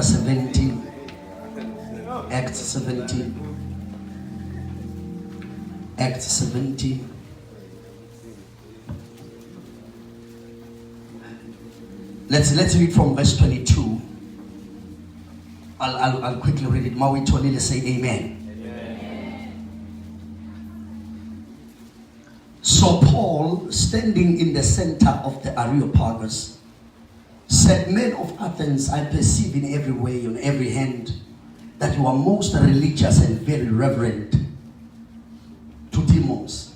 chapter 17. Acts 17. Acts 17. Let's read from verse 22. I'll quickly read it. Maui Tolile say amen. So Paul, standing in the center of the Areopagus, said, "Men of Athens, I perceive in every way, on every hand, that you are most religious and very reverent to demons.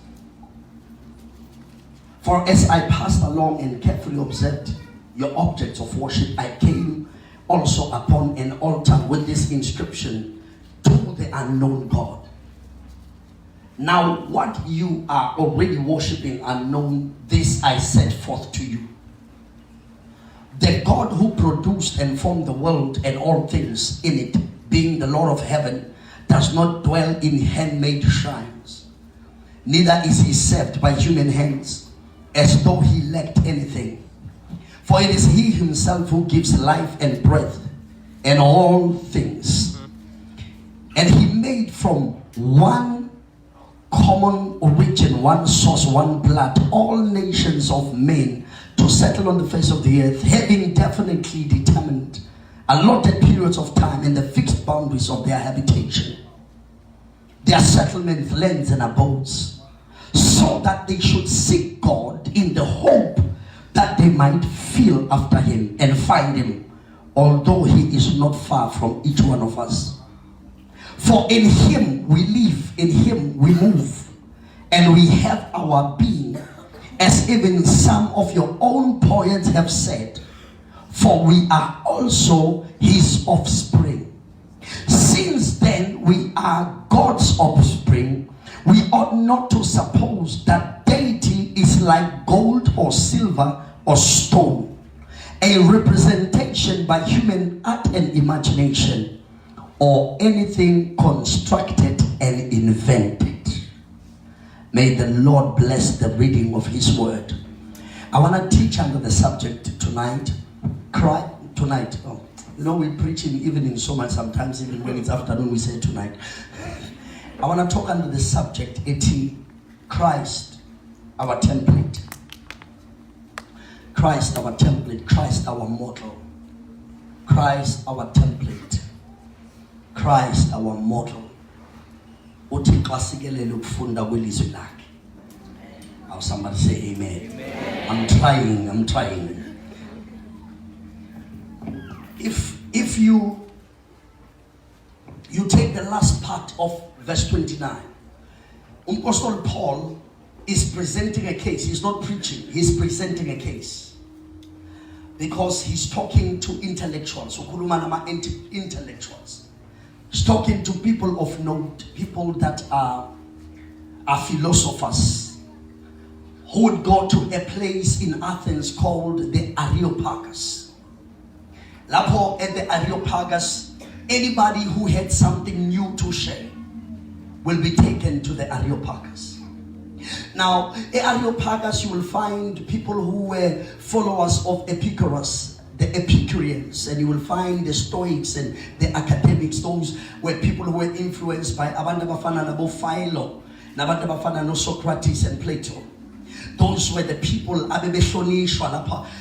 For as I passed along and carefully observed your objects of worship, I came also upon an altar with this inscription, to the unknown God. Now what you are already worshiping unknown, this I set forth to you. The God who produced and formed the world and all things in it, being the Lord of heaven, does not dwell in handmade shrines, neither is he served by human hands, as though he lacked anything. For it is he himself who gives life and breath and all things. And he made from one common origin, one source, one blood, all nations of men to settle on the face of the earth, having definitely determined allotted periods of time and the fixed boundaries of their habitation, their settlements, lands, and abodes, so that they should seek God in the hope that they might feel after him and find him, although he is not far from each one of us. For in him we live, in him we move, and we have our being, as even some of your own poets have said, for we are also his offspring. Since then we are God's offspring, we ought not to suppose that deity is like gold or silver or stone, a representation by human art and imagination, or anything constructed and invented. May the Lord bless the reading of his word. I want to teach under the subject tonight. We're preaching evening so much, sometimes even when it's afternoon we say tonight. I want to talk under the subject, Christ, our template. Christ, our template. Christ, our model. Christ, our template. Christ, our model. How somebody say amen. Amen. I'm trying. If you take the last part of verse 29, Apostle Paul is presenting a case. He's not preaching, he's presenting a case, because he's talking to intellectuals. Intellectuals. He's talking to people of note, people that are philosophers, who would go to a place in Athens called the Areopagus. Lapo at the Areopagus, anybody who had something new to share will be taken to the Areopagus. Now, the Areopagus, you will find people who were followers of Epicurus, the Epicureans, and you will find the Stoics and the academics. Those were people who were influenced by Abantu Bafana Nabo Philo, Abantu Bafana no Socrates and Plato. Those were the people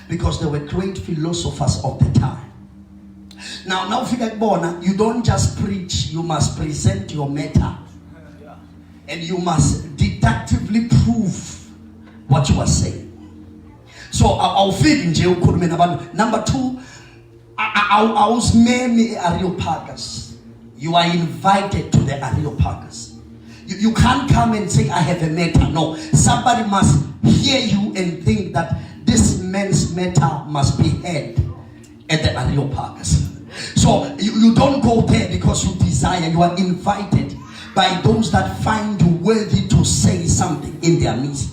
because they were great philosophers of the time. Now you don't just preach, you must present your matter. And you must deductively prove what you are saying. So I'll feed in jail. Number two, I was many Areopagus. You are invited to the Areopagus. You can't come and say I have a matter. No, somebody must hear you and think that this man's matter must be heard at the Areopagus. So you don't go there because you desire. You are invited by those that find you worthy to say something in their midst.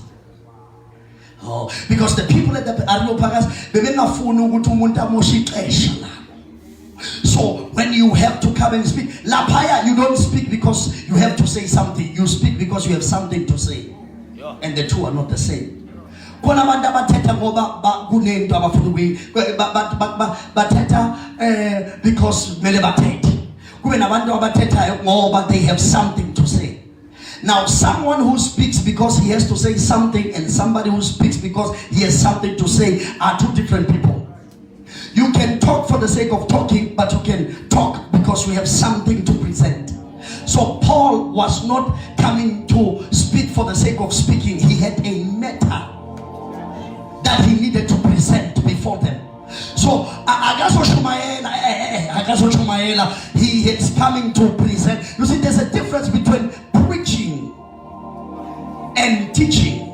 Oh, because the people at the Areopagus, so when you have to come and speak, Lapaya, you don't speak because you have to say something. You speak because you have something to say. And the two are not the same. Kona abantu abathetha ngoba kunento abafuna bathetha because mele bathethe. Kube nabantu abathethayo ngoba they have something to say. Now, someone who speaks because he has to say something and somebody who speaks because he has something to say are two different people. You can talk for the sake of talking, but you can talk because you have something to present. So Paul was not coming to speak for the sake of speaking. He had a matter that he needed to present before them. So he is coming to present. You see, there's a difference between preaching and teaching.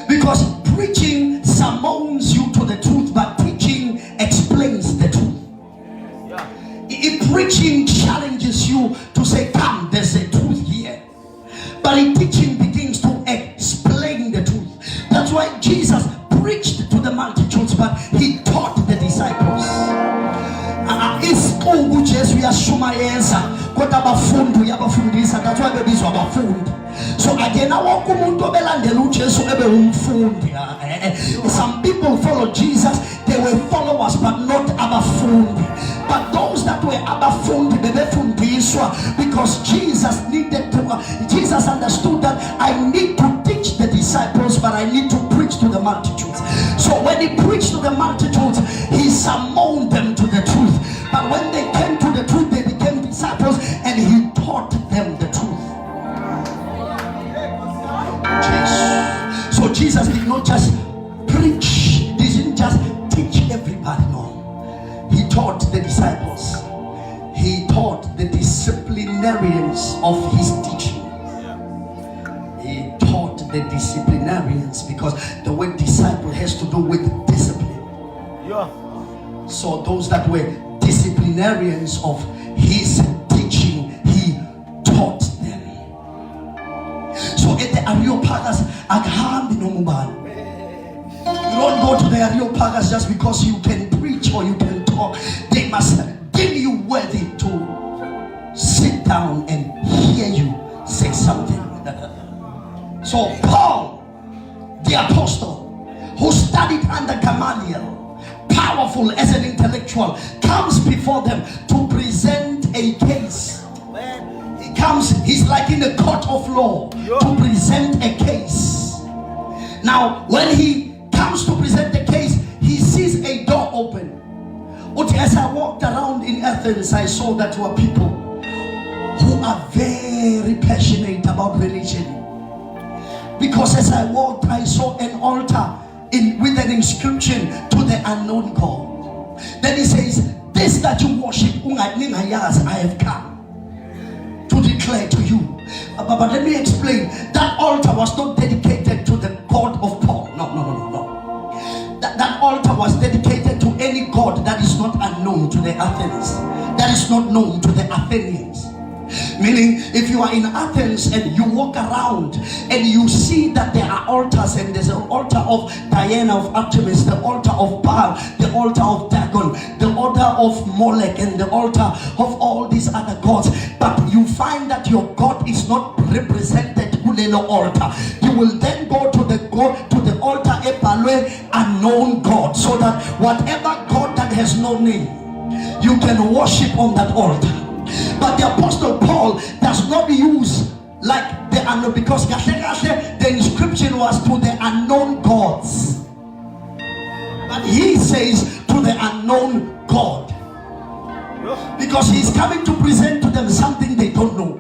Because preaching summons you to the truth, but teaching explains the truth. If preaching challenges you to say, come, there's a truth here. But in teaching begins to explain the truth. That's why Jesus preached to the multitudes, but he taught the disciples. That's why babies were bafundi. So again, some people follow Jesus, they were followers but not abafundi. But those that were abafundi, because Jesus needed to Jesus understood that I need to teach the disciples, but I need to preach to the multitudes. So when he preached to the multitudes, he summoned them to the truth. But when they came to the truth, they became disciples, and he taught them the truth. So Jesus did not just preach, he didn't just teach everybody, no. He taught the disciples. He taught the disciplinarians of his teaching. He taught the disciplinarians, because the word disciple has to do with discipline. So those that were disciplinarians of his teaching, he taught them. So at the Areopagus, you don't go to the Areopagus just because you can preach or you can talk. They must deem you worthy to sit down and hear you say something. So Paul, the apostle, who studied under Gamaliel, powerful as an intellectual, comes before them to present a case. He comes, he's like in a court of law to present a case. Now, when he comes to present the case, he sees a door open. As I walked around in Athens, I saw that there were people who are very passionate about religion. Because as I walked, I saw an altar with an inscription to the unknown God. Then he says, this that you worship, I have come to declare to you. But let me explain. That altar was not dedicated to the God of Paul. No. That altar was dedicated to any God that is not unknown to the Athens, that is not known to the Athenians. Meaning, if you are in Athens and you walk around and you see that there are altars, and there's an altar of Diana, of Artemis, the altar of Baal, the altar of Dagon, the altar of Molech, and the altar of all these other gods, but you find that your God is not represented in the altar, you will then go to the altar Epalwe, unknown God, so that whatever God that has no name, you can worship on that altar. But the apostle Paul does not use like the unknown, because the inscription was to the unknown gods, but he says to the unknown God, because he's coming to present to them something they don't know.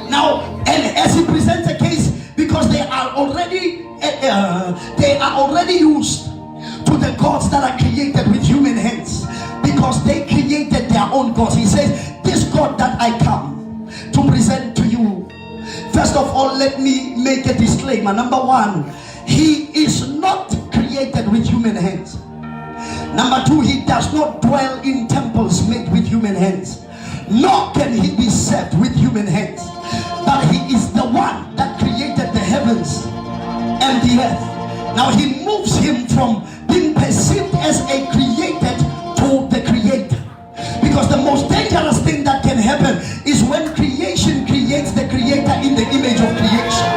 Now, and as he presents a case, because they are already used to the gods that are created with human hands, because they created their own gods. He says, this God that I come to present to you, first of all, let me make a disclaimer. Number one, he is not created with human hands. Number two, he does not dwell in temples made with human hands, nor can he be served with human hands. But he is the one that created the heavens and the earth. Now he moves him from being perceived as a created to the creator. Because the most dangerous thing that can happen is when creation creates the creator in the image of creation.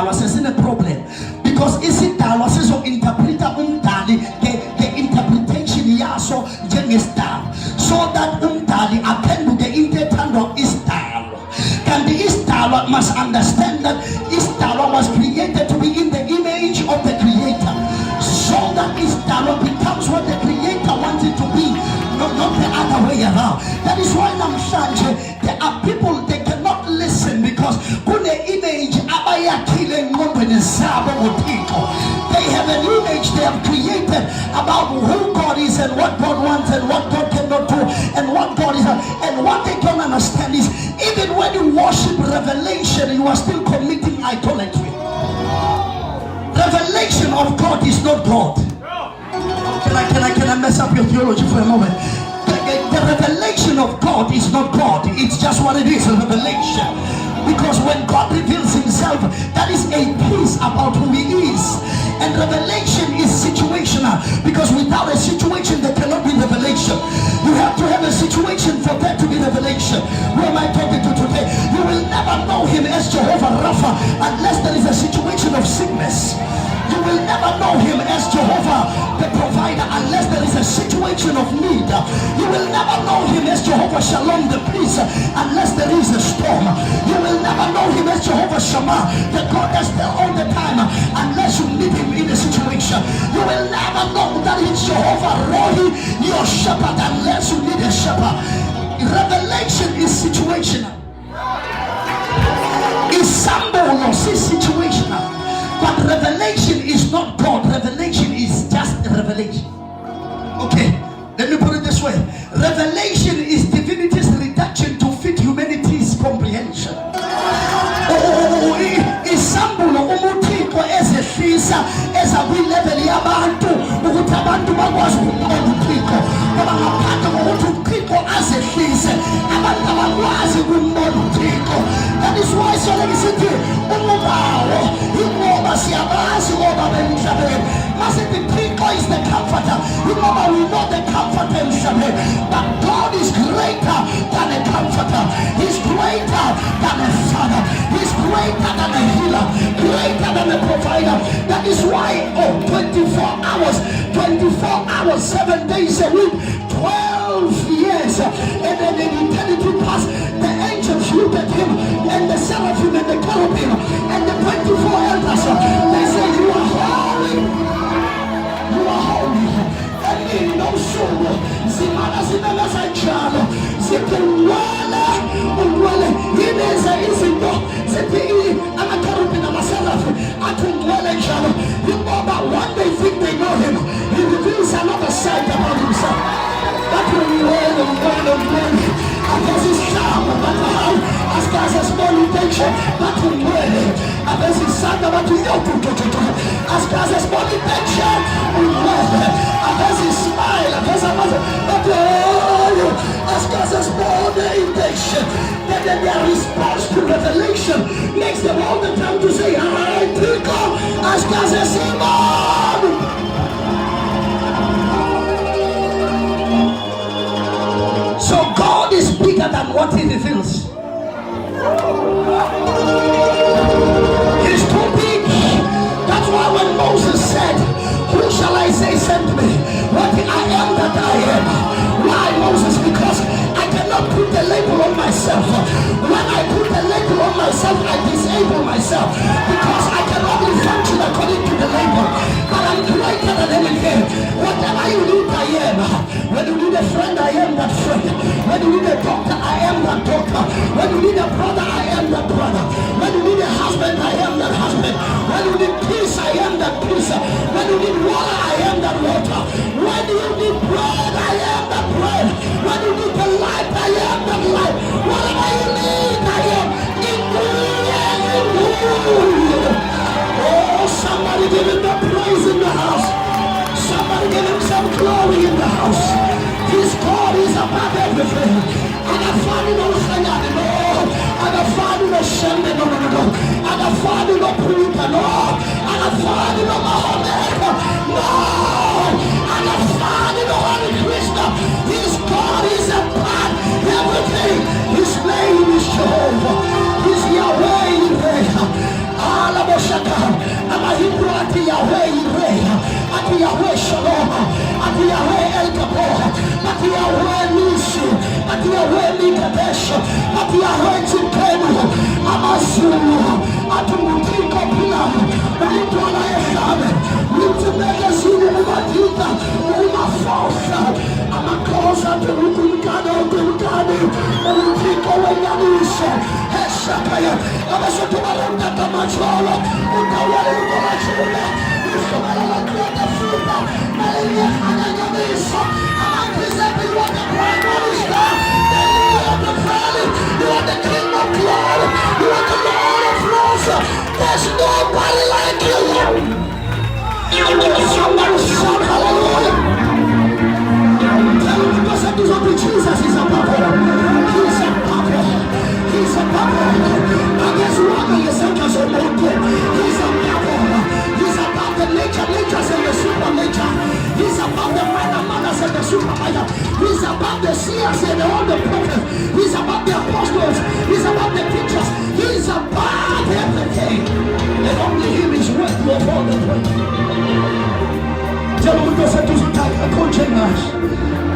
isidalwa sesine-problem because isidalwa sizo-interpreta umdali nge-interpretation yaso njengesidalwa, so that umdali aphenduke into ethandwa isidalwa. Kanti isidalwa must understand that isidalwa was created to be in the image of the Creator, so that isidalwa becomes what the Creator wanted to be, not the other way around. That is why namhlanje there are people, they cannot listen because kune image abayakhile engqondweni zabo ngoThixo. They have an image they have created about who God is and what God wants and what God cannot do and what God is. And what they don't understand is, even when you worship revelation, you are still committing idolatry. Revelation of God is not God. Can I mess up your theology for a moment? The revelation of God is not God. It's just what it is, a revelation. Because when God reveals himself, that is a piece about who he is. And revelation is situational, because without a situation there cannot be revelation. You have to have a situation for there to be revelation. Who am I talking to today? You will never know him as Jehovah Rapha unless there is a situation of sickness. You will never know him as Jehovah the provider unless there is a situation of need. You will never know him as Jehovah Shalom the peace unless there is a storm. You will never know him as Jehovah Shammah, the God that's there all the time, unless you meet him in a situation. You will never know that he's Jehovah Rohi, your shepherd, unless you need a shepherd. Revelation is situational. Is symbol or situational. But revelation is not God. Revelation is just a revelation. Okay, let me put it this way. Revelation is divinity's reduction to fit humanity's comprehension. Isambulo umuthixo ezehlisa ezakwilevel yabantu ukuthi abantu bakwazi ukubona uThixo, ngoba ngaphandle kokuthi uThixo azehlise abantu abakwazi ukumbona uThixo. That is why sonke sithi umubawo ingoba siyabazi ngoba bemhlabeni masithi uThixo is the comforter, ingoba we know the comforter emhlabeni. But God is greater than a comforter. He's greater than a father. He's greater than a healer, greater than a provider. That is why 24 hours, 7 days a week, 12 years, and then in eternity past, the angels look at him, and the seraphim and the cherubim and the 24 elders, they say, you are holy, you are holy. And in no soul, zimana zinala sanjalo, zikuwala, uwale, ineza izinto, ziti amakarubina masalafu, atumwele jalo. You know that one day think they know him, he reveals another side about himself. That will win. Because he's sharp, no matter how, as far as a small intention, that will win. Because he's sad about you, as far as a small intention, will win. Because he smile, because as far as a small intention, then their response to revelation makes them all the time to say, I think as far as a small. So God is bigger than what he reveals. He's too big. That's why when Moses said, who shall I say sent me? What I am that I am. Why Moses? Because I cannot put the label on myself. When I put the label on myself, I disable myself. Because I can only function according to the label. But I'm greater than anything. Whatever you need, I am. When you need a friend, I am that friend. When you need a doctor, I am that doctor. When you need a brother, I am that brother. When you need a husband, I am that husband. When you need peace, I am that peace. When you need water, I am that water. When you need bread, I am that bread. When you need the light, I am that light. Whatever you need, I am. Oh, somebody give him the praise in the house. Somebody give him some glory in the house. His God is above everything. And I find no Sayani, no. And I find no Shembe, no. And I find no Pruta, no. And I find no Mahomet, no. And I find no Hare Krishna. His God is above everything. His name is Jehovah. His Yahweh. weni kadesho atia wenzi tenu amazulu atumutiko pilamu malitwana yeshame mitumeke zulu umadita umafosa amakosa telukumkade ukumkade umutiko wenyanishe heshakaya abasotumarunda tamacholo utawale ukolachula usomala la kuwata futa malia ananyamiso amakize biwata primary star the valley, you are the King of glory, you are the Lord of lords. There's nobody like you. Somebody shout hallelujah. Tell him because I do something. Jesus is above all. He's above all. He's above all. And there's one in the center of the He's above all. He's above the nature, natures and the super nature. He's above the minor manners and the super minor. He's above the seers and all the prophets. He's above the apostles. He's above the teachers. He's above everything. And only him is worthy of all the praise. Tell him because I do something. I can't change us.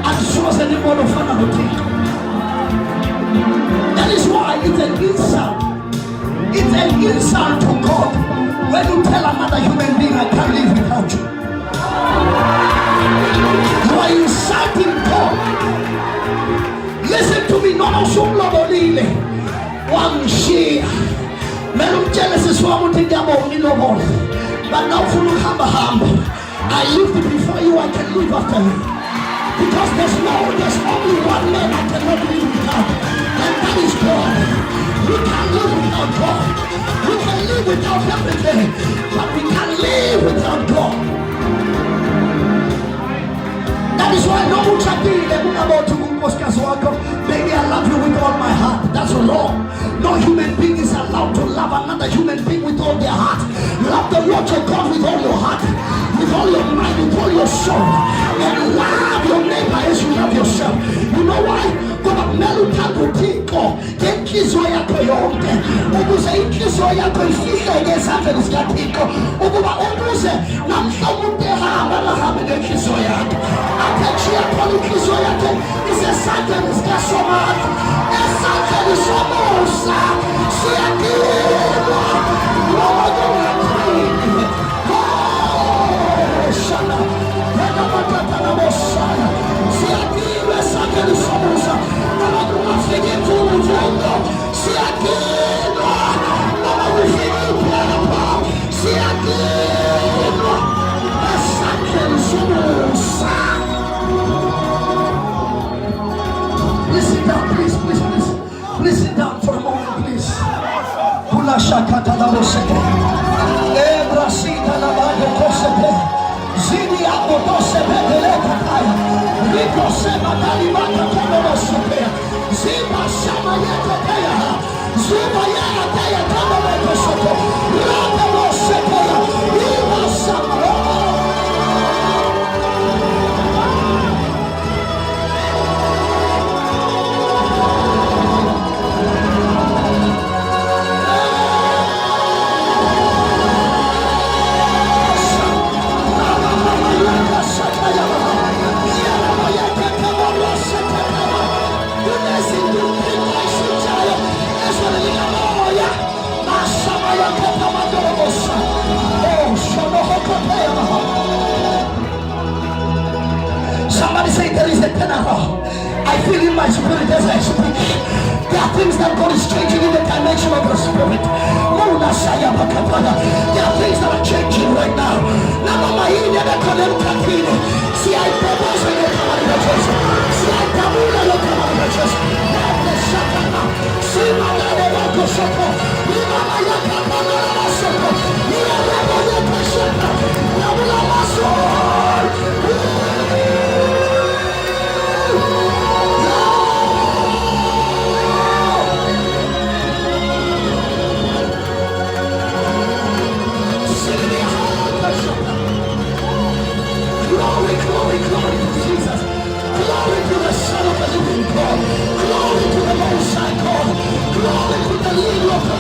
And so as anyone of fun and that is why it's an insult. It's an insult to God when you tell another human being, I can't live without you. You are insulting God. Listen to me, no sumlo bolile. One share. Melum Genesis one thing about me no more. But now for humble. I live before you, I can live after you. Because there's only one man I cannot live without. And that is God. We can't live without God. We can live without everything, but we can't live without God. That is why no one shall be about to baby, I love you with all my heart. That's wrong. No human being is allowed to love another human being with all their heart. Love the Lord your God with all your heart, with all your mind, with all your soul, and love your neighbor as you love yourself. You know why? God melutagutiko kenkizo yako yote ubuze inkizo yako ifika egezake nisikatiko ububa ubuze na msomunde wala hamile kizo yako atachia kwa likizo yake isesante nisikasomati esante nisomusa siakilwa Lord wakili shana wena matata na mosaya siakilwa sante nisomusa Listen down, please. Please sit down for a moment, please. Pula shakata la boseke. Ebra sita la bade koseke. Zidi abo dose bedele kataya. Riko sema kalimata kono boseke. Ziba shama yete teya. Zuba yete teya kono boseke. Raba boseke. Iba shama. Somebody say there is a tenor. I feel in my spirit as I speak. There are things that God is changing in the dimension of the spirit. There are things that are changing right now. See, I propose in the churches. See, I tabula in the churches. See, my Glory to Jesus. Glory to the Son of the living God. Glory to the Most High God. Glory to the leader of the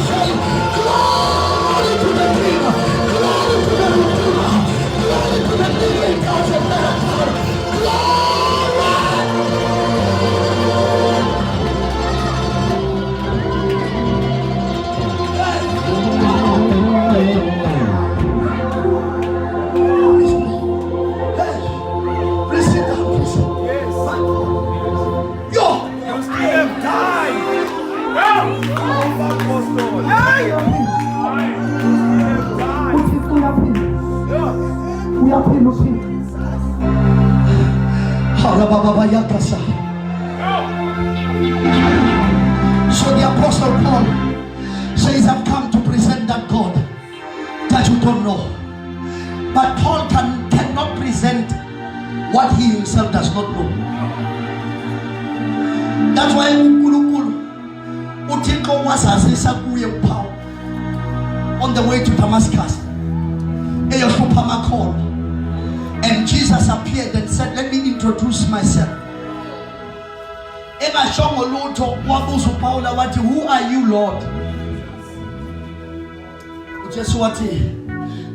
So the Apostle Paul says, I've come to present that God that you don't know. But Paul cannot present what he himself does not know. That's why Uthixo wasazisa kuye uPaul on the way to Damascus. And Jesus appeared and said, let me introduce myself. Who are you, Lord?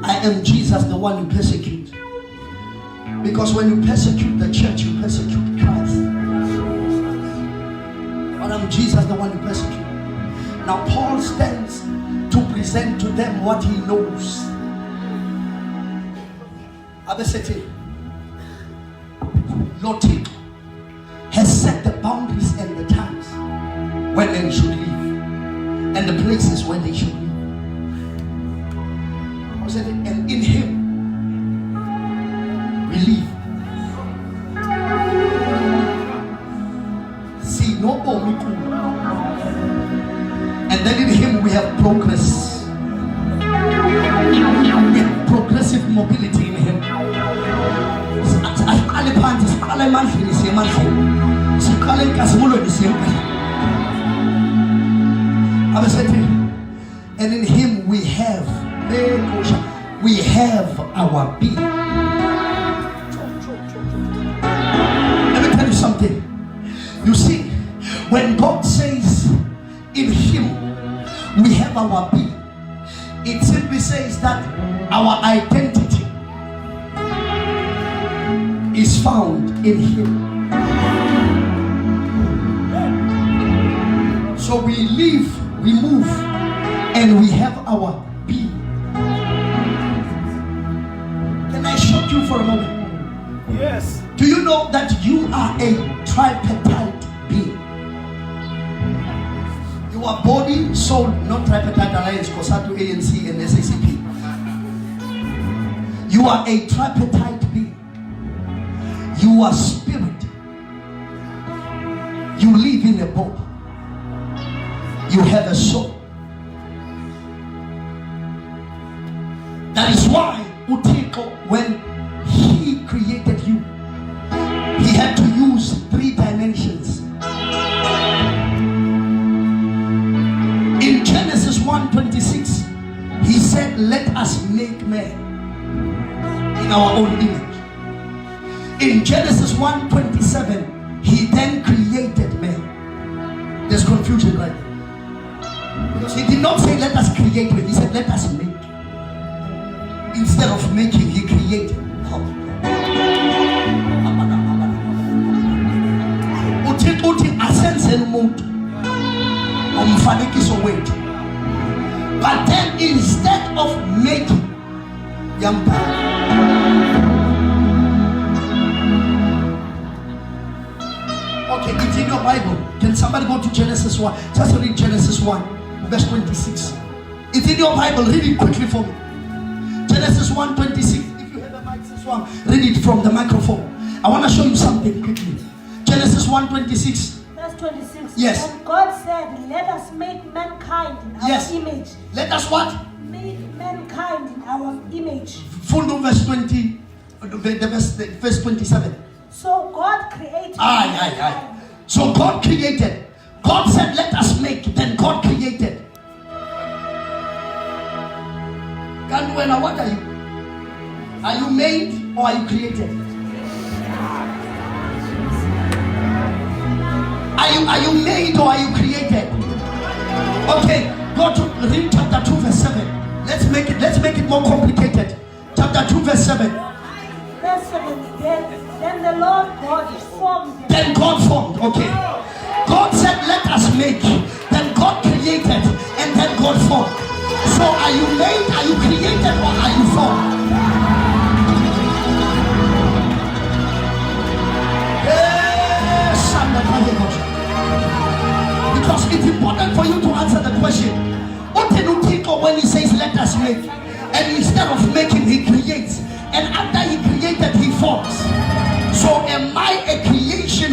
I am Jesus, the one you persecute. Because when you persecute the church, you persecute Christ. But I'm Jesus, the one you persecute. Now Paul stands to present to them what he knows. Abesete, Lord has set the boundaries and the times when men should live and the places where they should live. And in him we live. See, no more. And then in him we have progress. We have progressive mobility in him. And in him we have our being. Let me tell you something. You see, when God says in him we have our being, it simply says that our identity is found in him. So we live, we move, and we have our being. Can I shock you for a moment? Yes. Do you know that you are a tripartite being? You are body, soul, not tripartite alliance, COSATU, ANC, and SACP. You are a tripartite being. You are spirit. You live in a body. You have a soul. That is why Uthixo, when he created you, he had to use 3 dimensions. In Genesis 1:26, he said, let us make man in our own image. In Genesis 1:27, he then created man. There's confusion right there. Because he did not say let us create, he said let us make. Instead of making, he created. But then instead of making, okay, it's in your Bible. Can somebody go to Genesis 1? Just read Genesis 1, verse 26. It's in your Bible. Read it quickly for me. Genesis 1:26. If you have a mic, this one, read it from the microphone. I want to show you something quickly. Genesis 1:26. Verse 26. Yes. And God said, let us make mankind in our image. Let us what? Make mankind in our image. Full verse 20, verse 27. So God created. So God created. God said, let us make. Then God created. Ganduena, what are you? Are you made or are you created? Are you made or are you created? Okay, go to read chapter 2 verse 7. Let's make it more complicated. Chapter 2 verse 7. Verse 7. Then the Lord God formed them. Then God formed. Okay. God said let us make. Then God created and then God formed. So are you made, are you created, or are you formed? Yes, because it's important for you to answer the question. When he says let us make, and instead of making he creates, and after he created he forms. So am I a creation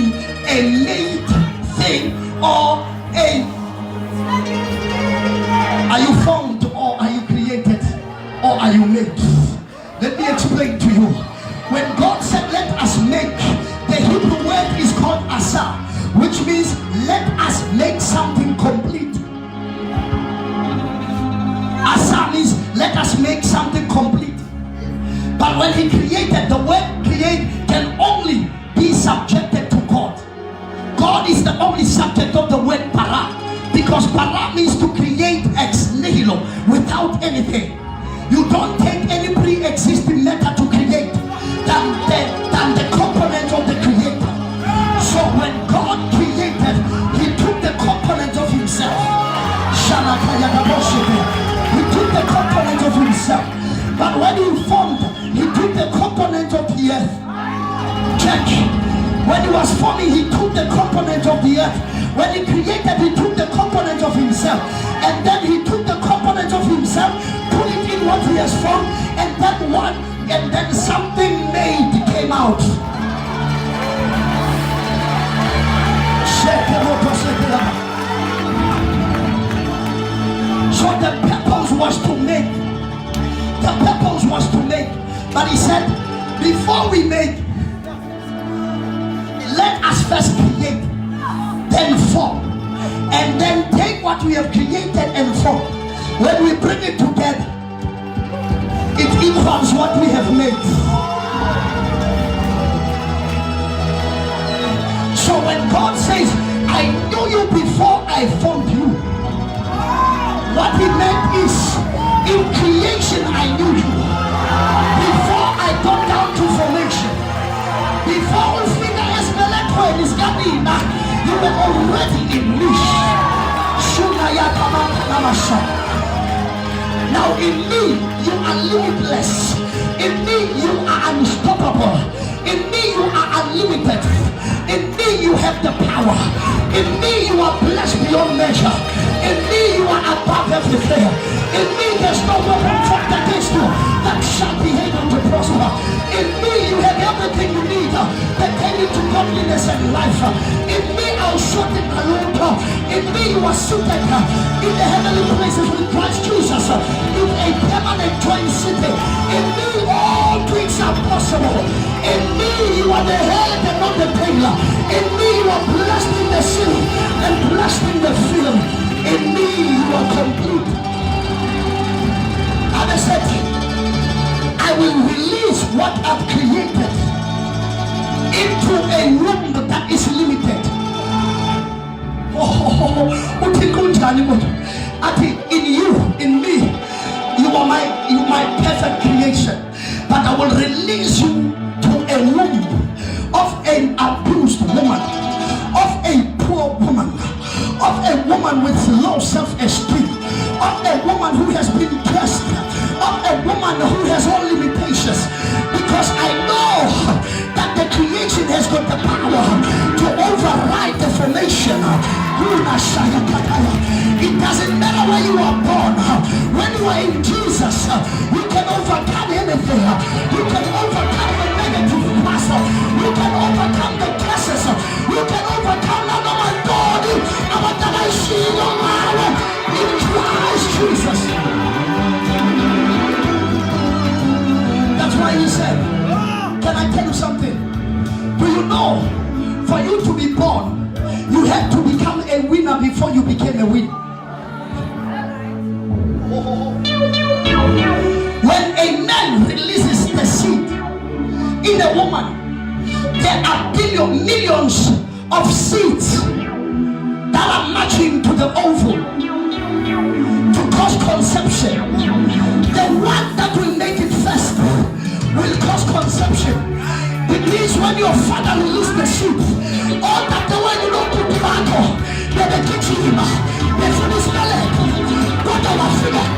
or are you formed or are you created or are you made? Let me explain to you. When God said let us make, the Hebrew word is called asa, which means let us make something complete. Asa means let us make something complete. But when he created, the word create can only be subjected to God. God is the only subject of the word para, because para means to create ex nihilo, without anything. You don't take any pre-existing matter to create than the component of the creator. So when God created, he took the component of himself. He took the component of himself. But when he formed, he took the component of the earth. Church, when he was forming, he took the component of the earth. When he created, he took the component of himself. And then he took the component of himself, put it in what he has formed, and then something made came out. So the purpose was to make. The purpose was to make. But he said, before we make, let us first create, then form, and then take what we have created and form. When we bring it together, it equals what we have made. So when God says, I knew you before I formed you, what he meant is, in creation I knew you. Before I got down to formation, before you were already in me. Now in me you are limitless. In me you are unstoppable. In me you are unlimited. In me you have the power. In me you are blessed beyond measure. In me you are above everything. In me there's no weapon formed against you that shall be able to prosper. In me you have everything you need pertaining to godliness and life. In me I'll show the alone. In me you are seated in the heavenly places with Christ Jesus in a permanent joint city. In me all things are possible. In me you are the head and not the tail. In me you are blessed in the city and blessed in the field. In me you are complete. And I said, I will release what I've created into a room that is limited. In you, in me, you are my perfect creation. But I will release you to a room of an abused woman, of a poor woman, of a woman with low self-esteem, of a woman who has been cursed, of a woman who has all limitations. Because I know that the creation has got the power to override the formation. It doesn't matter where you are born. When you are in Jesus, you can overcome anything. You can overcome the negative past. You can overcome the curses. You can overcome my God. That I see your power in Christ Jesus. That's why he said, can I tell you something? Do you know, for you to be born, you had to become a winner before you became a winner. When a man releases the seed in a woman, there are millions of seeds that are matching to the ovum to cause conception. The one that will make it first will cause conception. It means when your father released the seed, all that the way you don't put tobacco, they teach him, they finish belly. What do I figure?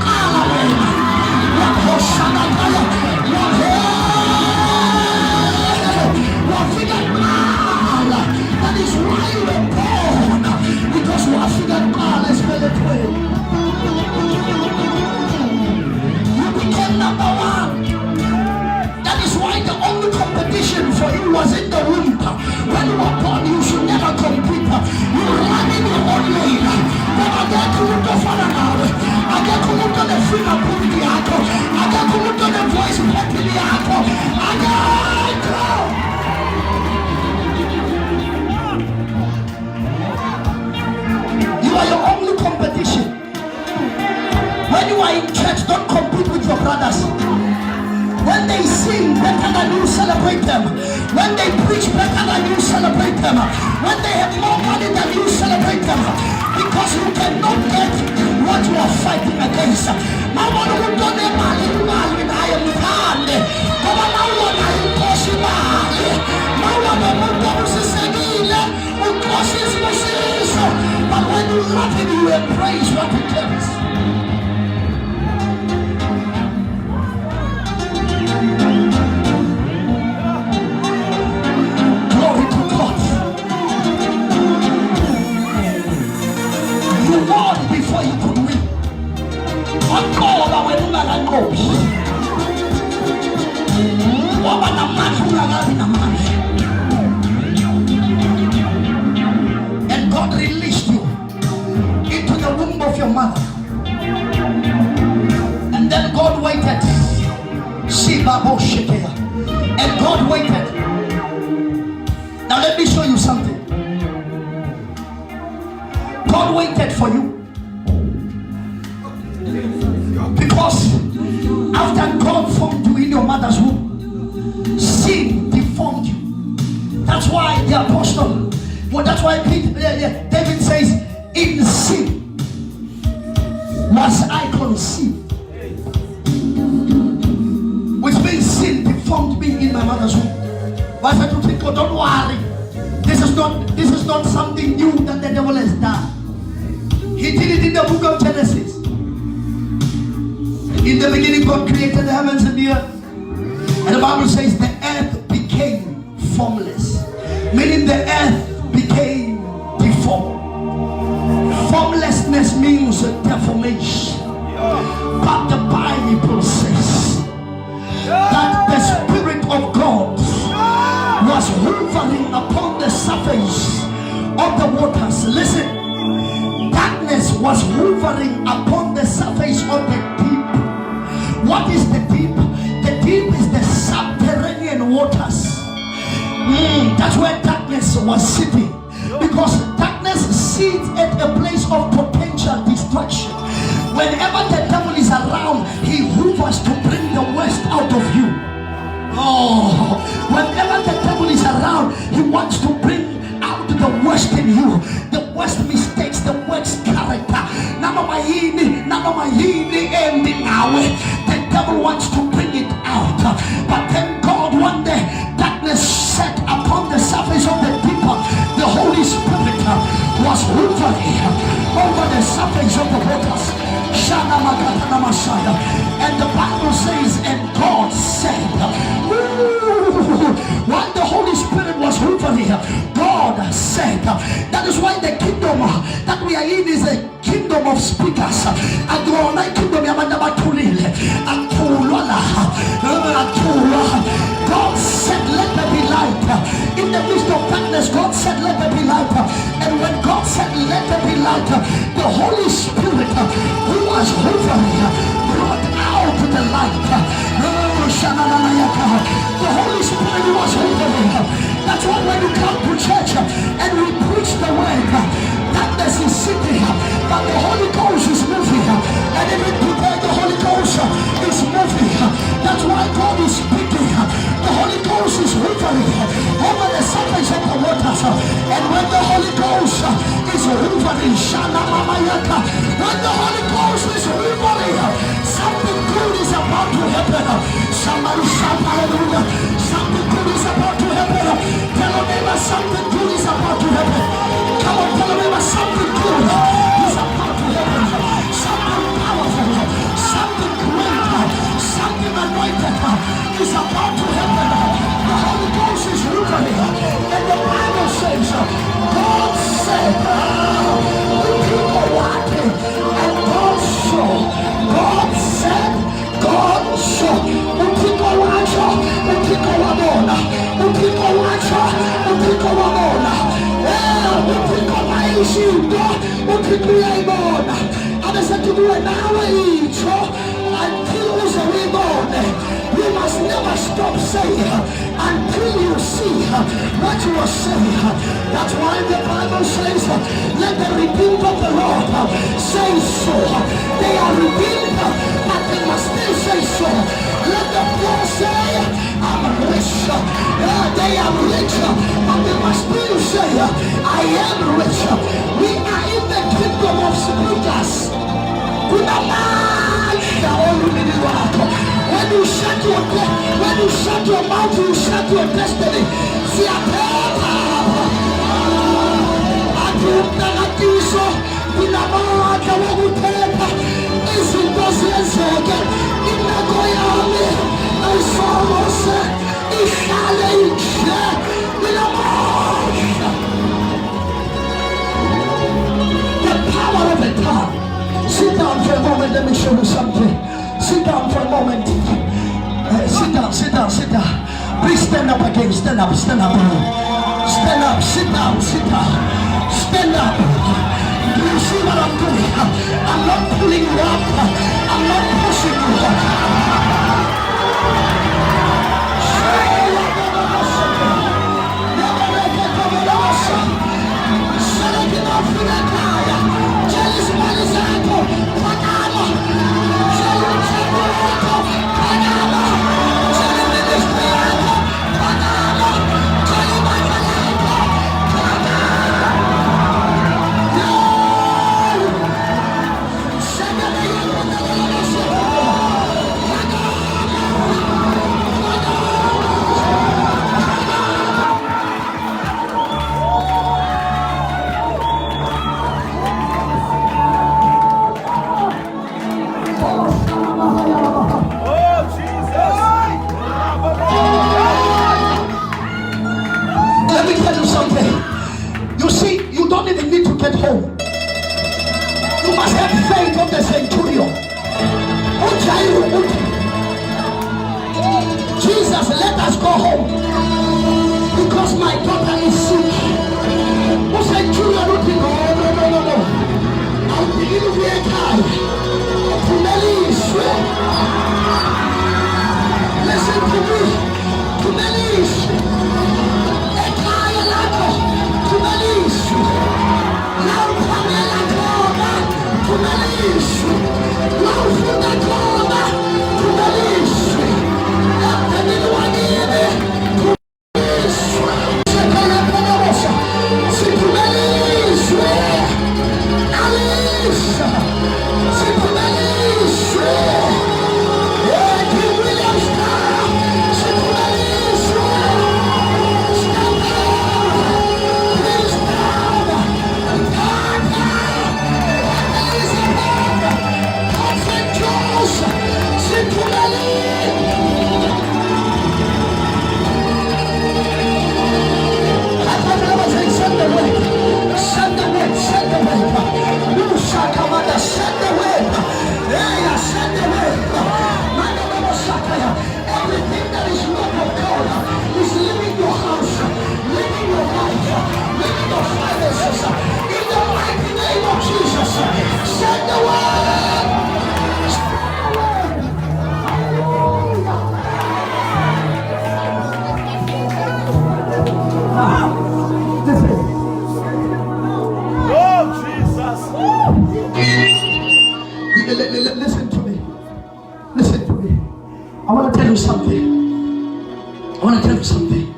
That is why you were born, because you are figured you became number one. That is why the only competition for you was in the womb. When you were born, you should never compete. You run in your finger put the yako. Aga kumuto the voice put the yako. Aga you are your only competition. When you are in church, don't compete with your brothers. When they sing better than you, celebrate them. When they preach better than you, celebrate them. When they have more money than you, celebrate them. Because you cannot get what you are fighting against. Now what do you do? I am hard. Come on, now what are you pushing? Now what are you pushing? But when you love him, you embrace what he carries. Glory to God. You won before you could win. What God our woman knows. What a man who are in a man. And God released you into the womb of your mother. And then God waited. And God waited. Now let me show you something. God waited for you. Because after God formed you in your mother's womb, sin deformed you. That's why the apostle, well, that's why David says, in sin was I conceived. Which means sin deformed me in my mother's womb. But I said to think, oh, don't worry. This is not something new that the devil has done. He did it in the book of Genesis. In the beginning, God created the heavens and the earth. And the Bible says the earth became formless. Meaning the earth became deformed. Formlessness means deformation. But the Bible says that the Spirit of God was hovering upon the surface of the waters. Listen, darkness was hovering upon the surface of the deep. What is the deep? The deep is the subterranean waters. That's where darkness was sitting. Because darkness sits at a place of potential destruction. Whenever the devil is around, he hovers to bring the worst out of you. Oh, whenever the devil is around, he wants to bring out the worst in you, the worst mistakes, the worst character. The devil wants to bring it out. But then God, one day, darkness set upon the surface of the deep. The Holy Spirit was hovering over the surface of the waters. And the Bible says, and God said, while the Holy Spirit was hovering, God said, that is why the kingdom that we are in is a kingdom of speakers. God said, let there be light. In the midst of darkness, God said, let there be light. And when God said, let there be light, the Holy Spirit who was hovering brought out the light. The Holy Spirit was hovering. That's why when you come to church and we preach the word, darkness is sitting, but the Holy Ghost is moving. And even today the Holy Ghost is moving. That's why God is speaking. The Holy Ghost is hovering over the surface of the waters. And when the Holy Ghost is hovering, when the Holy Ghost is hovering, something good is about to happen. Somebody shout hallelujah. Something good is about to happen. Tell a neighbor something good is about to happen. Come on, tell a neighbor something good is about to happen. Something powerful, something great, something anointed is about to happen. The Holy Ghost is hovering. And the Bible says, God said, and God saw. God said, God saw. Adesso tu due nawe icio what you are saying. That's why the Bible says, let the redeemed of the Lord say so. They are redeemed, but they must still say so. Let the poor say, I'm rich. They are rich, but they must still say, I am rich. We are in the kingdom of scriptures. When you shut your mouth, you shut your destiny. See a paper. Atiso, Pinamaka, Wagutepa, is in Bosnians again. In Nagoyami, I saw us. The power of the tongue. Sit down for a moment, let me show you something. Sit down for a moment. Sit down. Please stand up again. Stand up. Sit down. Stand up. Do you see what I'm doing? I'm not pulling you up. I'm not pushing you up. Jesus, let us go home because my daughter is sick. Who said children don't think? No. I'll begin to be a guy. Listen to me. Listen to me. I want to tell you something.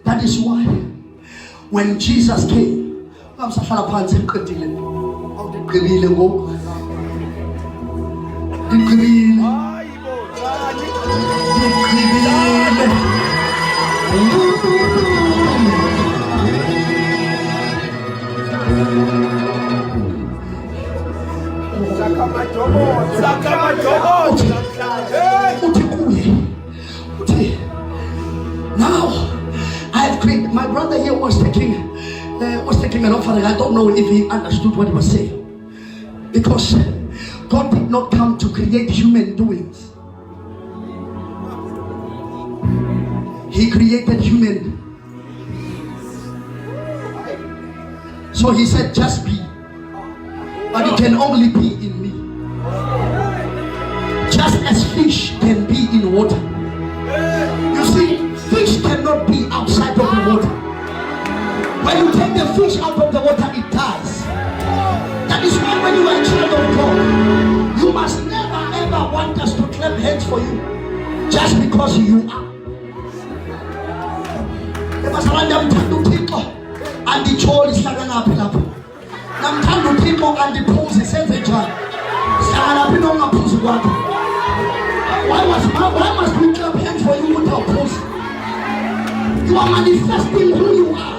That is why when Jesus came, now I have created. My brother here was taking an offering. I don't know if he understood what he was saying, because God did not come to create human doings. He created human. So he said, just be. But it can only be in me. Just as fish can be in water. You see, fish cannot cannot be outside of the water. When you take the fish out of the water, it dies. That is why when you are a child of God, you must never ever want us to clap hands for you just because you are. And the chore is like an apple. Namtando people and the pose is a child. Why must we clap hands for you without pose? You are manifesting who you are.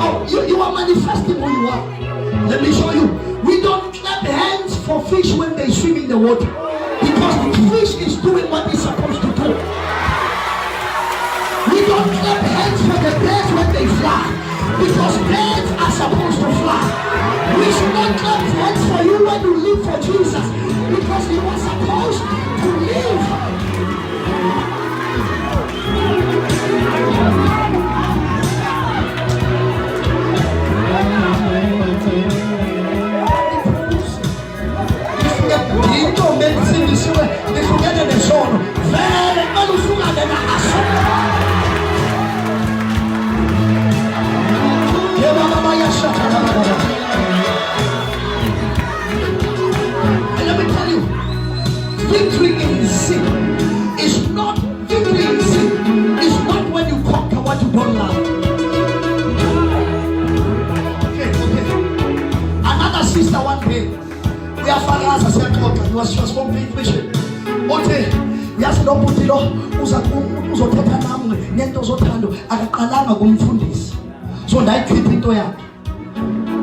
Oh, you are manifesting who you are. Let me show you. We don't clap hands for fish when they swim in the water, because the fish is doing what it's supposed to do. We don't clap hands for the birds when they fly, because birds are supposed to fly. We should not clap hands for you when you live for Jesus, because you are supposed to live. And let me tell you, victory in sin is not victory in sin. It's not when you conquer what you don't love. Okay. Another sister one day, we are fathers as a daughter. He was from big mission. Okay, yes, don't put it on. Uzothetha namwe nento zothando akaqalanga kumfundisi. So ndayikhipha into yakhe.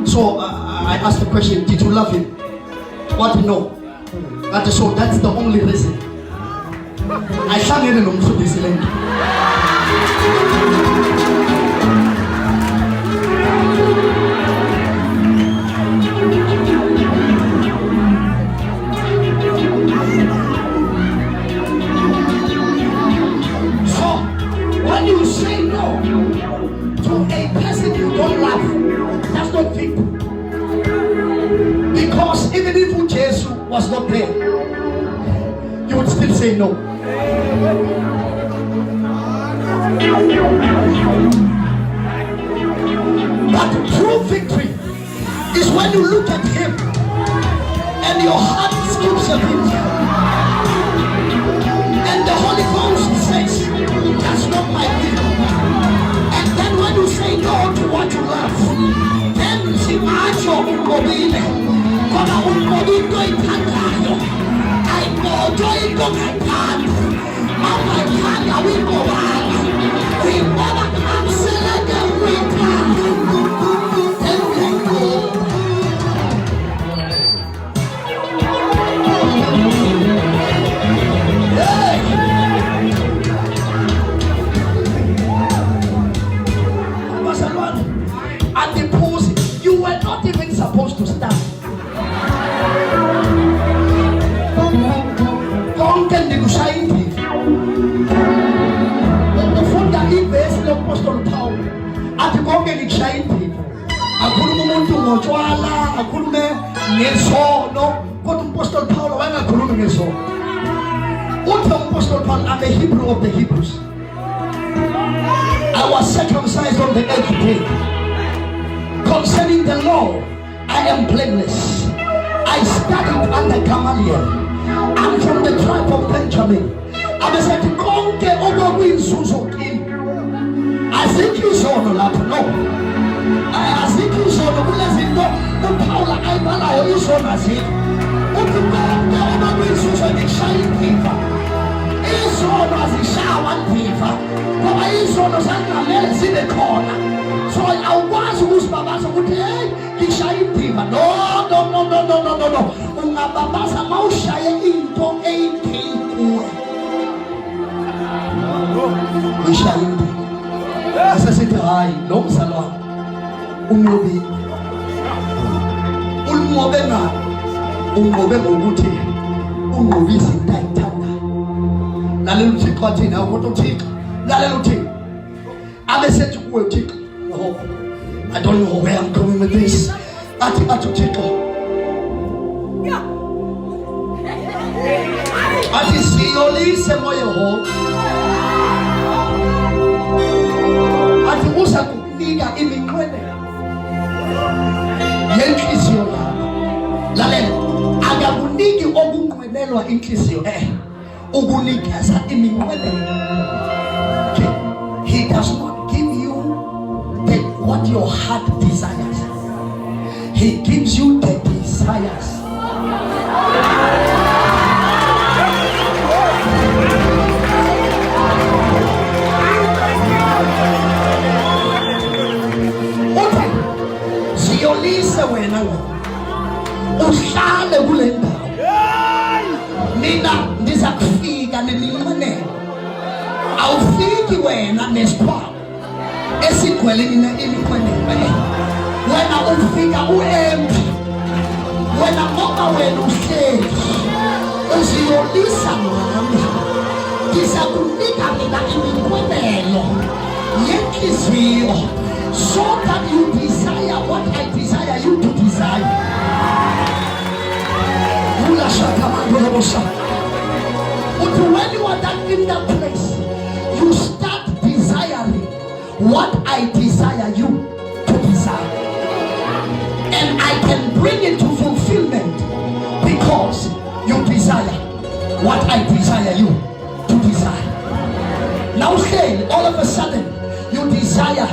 So I asked the question, did you love him? What? No. So that's the only reason. I hlangene nomfundisi lento. When you say no to a person you don't love, that's not victory. Because even if Jesus was not there, you would still say no. But true victory is when you look at him and your heart skips a beat, and the Holy Ghost says, that's not my will. And then when you say no to what you love, then simacho umobile. Kona umobile ithandayo. Ayimoto ingongayithanda. Mawayithanda wingobala. Wingoba kamseleke withanda. Then we go. At the pose, you were not even supposed to stand. Konke ndikushayini. Ufunda ibhesi loPaul Paul. Athi konke ndikushayini. Akhuluma umuntu ngotshwala, akhulume ngesono, kodwa uPaul Paul wayengakhulumi ngesono. Uthi uPaul Paul, I'm a Hebrew of the Hebrews. I was circumcised on the 8th day. Concerning the law, I am blameless. I studied under Gamaliel. I'm from the tribe of Benjamin. I said, Konke okwakuyinzuzo kimi. Azikho lapho, no. Azikho kulezinto uPaul ayibalayo izona azikho. Uthi konke okwakuyinzuzo ngishaya impiva. Izono azishawa impiva. Ngoba izono zangamele zibe khona. So awukwazi ukuzibabaza ukuthi hey ngishaya impiva. No. Ungababaza mawushaye into eyinkuwe. Ngishaya impiva. Asesithi hayi lo mzalwane unqobi. Unqobe ngani? Unqobe ngokuthi unqobise into ayithanda. Lalela uThixo athini ukuthi uThixo. Lalela uThixo. Abesethi kuwe uThixo. I don't know where I'm going with this. Ati Uthixo. Ati siyolise moyo ho. uvulelwa inhliziyo ukunikeza iminqweno. He does not give you what your heart desires. He gives you the desires. Okay, siyolise wena uhlale kule ndawo. Mina ndiza kufika neminqwenelo. Awufiki wena nesikhwama esigweleni iminqwenelo. Wena ufika uempty. Wena ngoba wena uhleli uziyolisa nami. Ndiza kunika mina iminqwenelo yenhliziyo so that you desire what I desire you to desire. When you are that in that place, you start desiring what I desire you to desire. And I can bring it to fulfillment because you desire what I desire you to desire. Now say, all of a sudden, you desire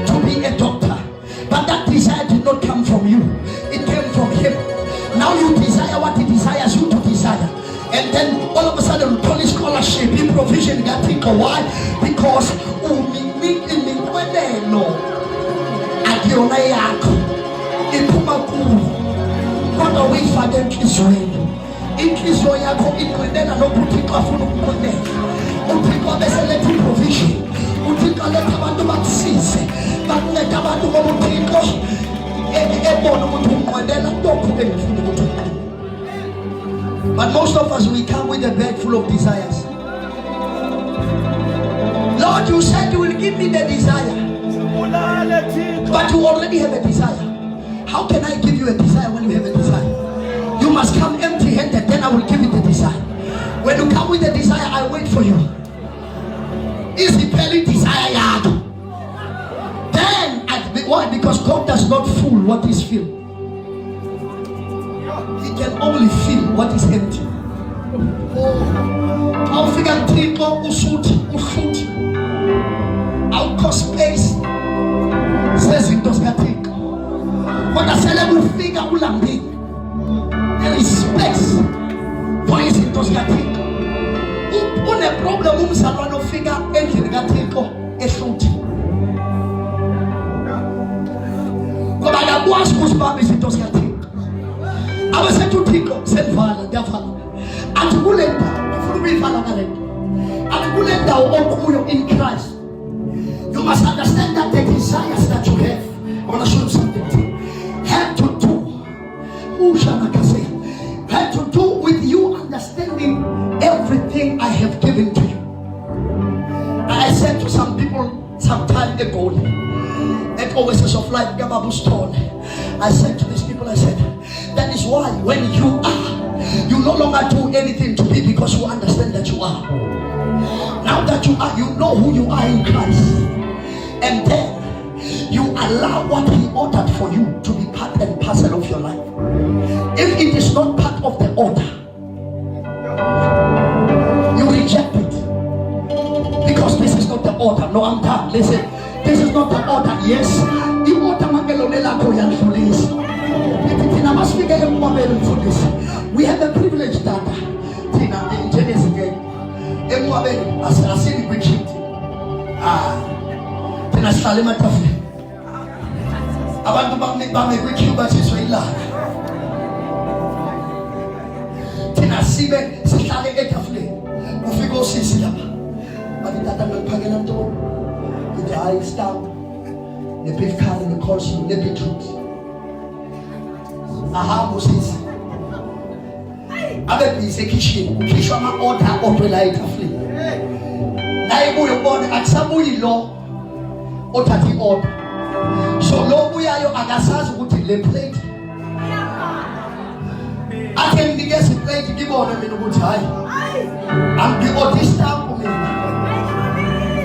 to be a doctor. But that desire did not come from you. It came from him. Now you desire what he desires you to desire. And then all of a sudden, police scholarship, provision, got think why? Because what are we for them Israel? Inhliziyo yakho iqinela nokuthixo afuna ukuqinela. uThixo beseletha provision. uThixo letha abantu bakusize. Bakunceda abantu ngoba uThixo ebona ukuthi uqinela lokhu engifuna ukuthi. But most of us, we come with a bag full of desires. Lord, you said you will give me the desire. But you already have a desire. How can I give you a desire when you have a desire? You must come empty-handed, then I will give you the desire. When you come with the desire, I wait for you. Is the belly desire? Then, why? Because God does not fool what is filled. He can only fill what is empty. I'll figure people who shoot. I'll cause space. Says it does not take. What I said, I will figure ulambi. There is space. For it does not take. On a problem, we must figure anything that take a shoot. But I was supposed to be it does not take. I was said to think of said Father, their Father, and to Bulenda, before we follow that, and Bulenda or in Christ. You must understand that the desires that you have, I want to show you something, have to do, who shall I say, have to do with you understanding everything I have given to you. I said to some people some time ago, at Oasis of Life, Gababu Stone, I said to these people, I said, that is why when you no longer do anything to be because you understand that you are. Now that you are, you know who you are in Christ. And then you allow what he ordered for you to be part and parcel of your life. If it is not part of the order, you reject it. Because this is not the order. No, I'm done. Listen, this is not the order. Yes, the order we have a privilege that in Genesis again. I see the big shit. Then I shall limit of it. I want to make quick you, but it's very large. Then I see me, Sally Etafle, who figure Sicily. But it doesn't pagan door. With the eyes down, the big car in the course, the big truth. Aha, Moses. I bet he's a kitchen. Kishama order of the light of flame. I will born at Samuel law or 30 order. So, low we are your agasas would the plate. I can be guess a plate to give on them in the wood high. And the order stamp for me.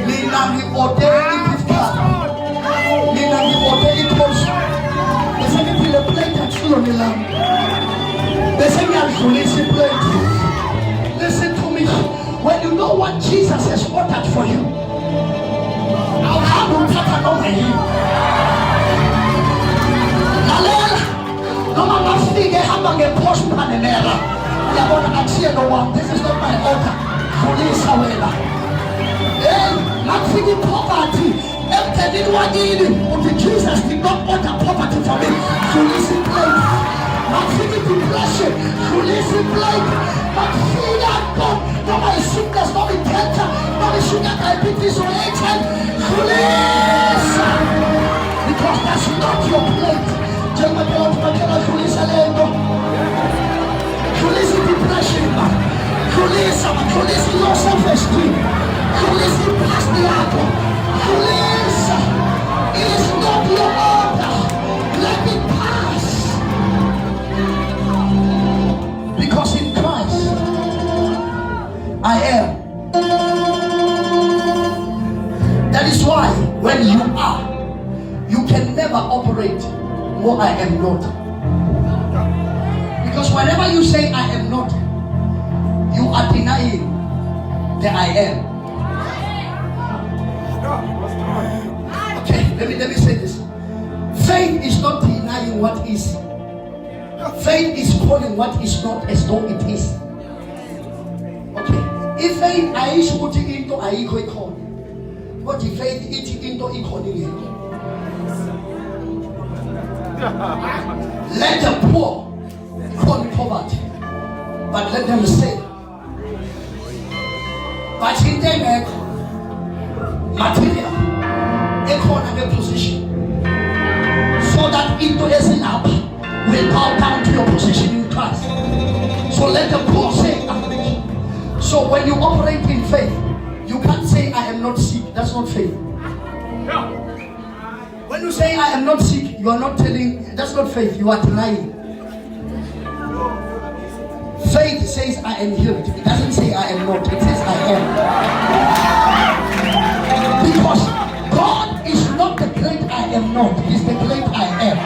Lina, the order is car. Lina, the order it was. The second plate that's full of the lamp. The second plate. what Jesus has ordered for you, I'll have to cut over you. No matter figure how long a post panera. You are going to see no one. This is not my order. Police away. Not thinking poverty. Empty in one in Jesus did not order poverty for me. Police in place. Not thinking depression. Police in place. Not fear God. No my sickness, no my cancer, no my sugar diabetes or HIV. Police. Because that's not your plate. Police depression. Police low self-esteem. Police past the apple. Police is not your order. Let it pass. Because in Christ I am. That is why when you are, you can never operate more I am not. Because whenever you say I am not, you are denying that I am. Okay, let me say this. Faith is not denying what is. Faith is calling what is not as though it is. Okay. If faith I should into I equal call. What if faith it into equal? Let the poor call poverty, but let them say, but in their material, economic position, so that it doesn't up will bow down to your position in Christ. So let the poor say, I'm rich. So when you operate in faith, you can't say I am not sick. That's not faith. When you say I am not sick, you are not telling, that's not faith, you are denying. Faith says I am healed. It doesn't say I am not, it says I am. Because God is not the great I am not, He's the great I am.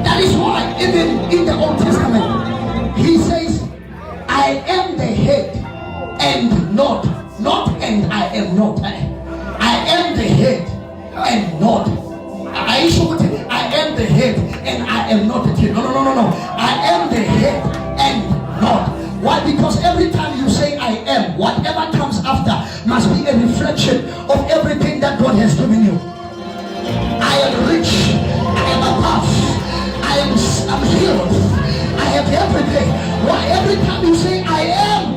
That is why even in the Old Testament, He says, I am the head and not and I am not. I am the head and not. I am the head and I am not the tail. No. I am the head and not. Why? Because every time you say I am, whatever comes after must be a reflection of everything that God has given you. I am rich. I am above. I'm healed. I have everything. Why? Every time you say I am,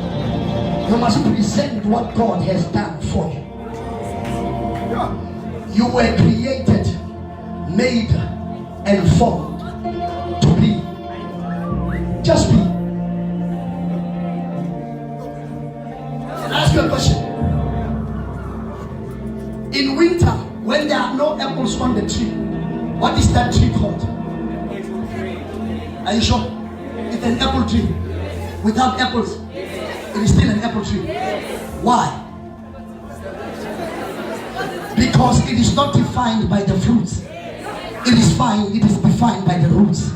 you must present what God has done for you. You were created, made, and formed to be. Just be. Can I ask you a question? In winter, when there are no apples on the tree, what is that tree called? Are you sure? It's an apple tree. Without apples, it is still an apple tree. Why? Because it is not defined by the fruits. It is defined by the roots.